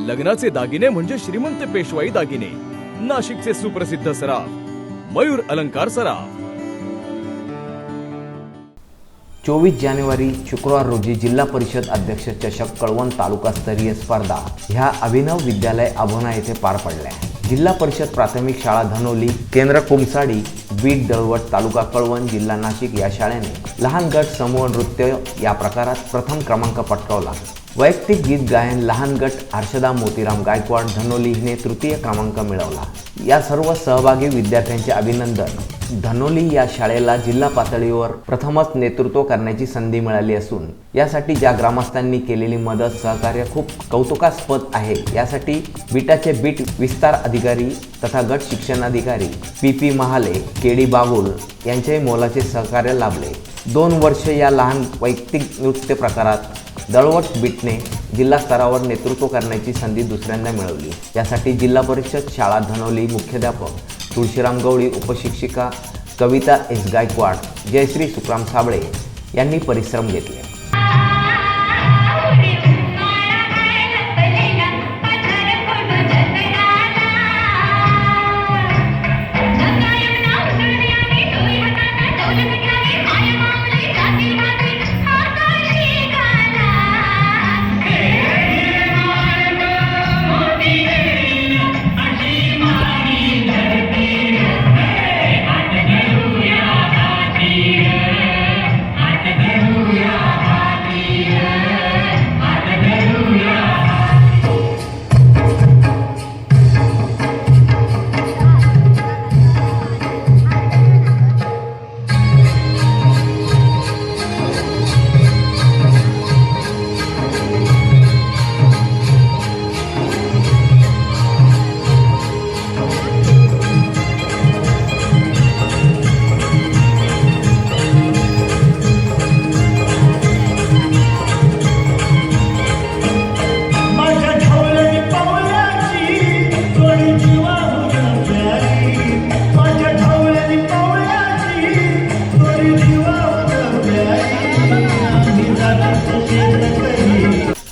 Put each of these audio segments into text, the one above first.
लग्नाचे दागिने म्हणजे श्रीमंत पेशवाई दागिने, नाशिकचे सुप्रसिद्ध सराफ मयूर अलंकार सराफ। 24 जानेवारी शुक्रवार रोजी जिल्हा परिषद अध्यक्ष चषक कळवण तालुकास्तरीय स्पर्धा ह्या अभिनव विद्यालय अभोना येथे पार पडल्या। जिल्हा परिषद प्राथमिक शाळा धनोली, केंद्र कुमसाडी, बीड दळवट, तालुका कळवण, जिल्हा नाशिक या शाळेने लहान गट समूह नृत्य या प्रकारात प्रथम क्रमांक पटकावला। वैयक्तिक गीत गायन लहान गट हर्षदा मोतीराम गायकवाड धनोली हिने तृतीय क्रमांक मिळवला। या सर्व सहभागी विद्यार्थ्यांचे अभिनंदन। धनोली या शाळेला जिल्हा पातळीवर प्रथमच नेतृत्व करण्याची संधी मिळाली असून यासाठी ज्या ग्रामस्थांनी केलेली मदत सहकार्य खूप कौतुकास्पद आहे। यासाठी बीटाचे बीट विस्तार अधिकारी तथा गट शिक्षणाधिकारी PP महाले, केडी बागुल यांचे मोलाचे सहकार्य लाभले। 2 वर्ष या लहान वैयक्तिक नृत्य प्रकारात दळवट बीटने जिल्हा स्तरावर नेतृत्व करण्याची संधी दुसऱ्यांदा मिळवली। यासाठी जिल्हा परिषद शाळा धनोली मुख्याध्यापक तुळशीराम गवळी, उपशिक्षिका कविता S गायकवाड, जयश्री सुखराम साबळे यांनी परिश्रम घेतले।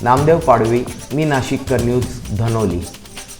नामदेव पाडवी, मी नाशिककर न्यूज, धनोली।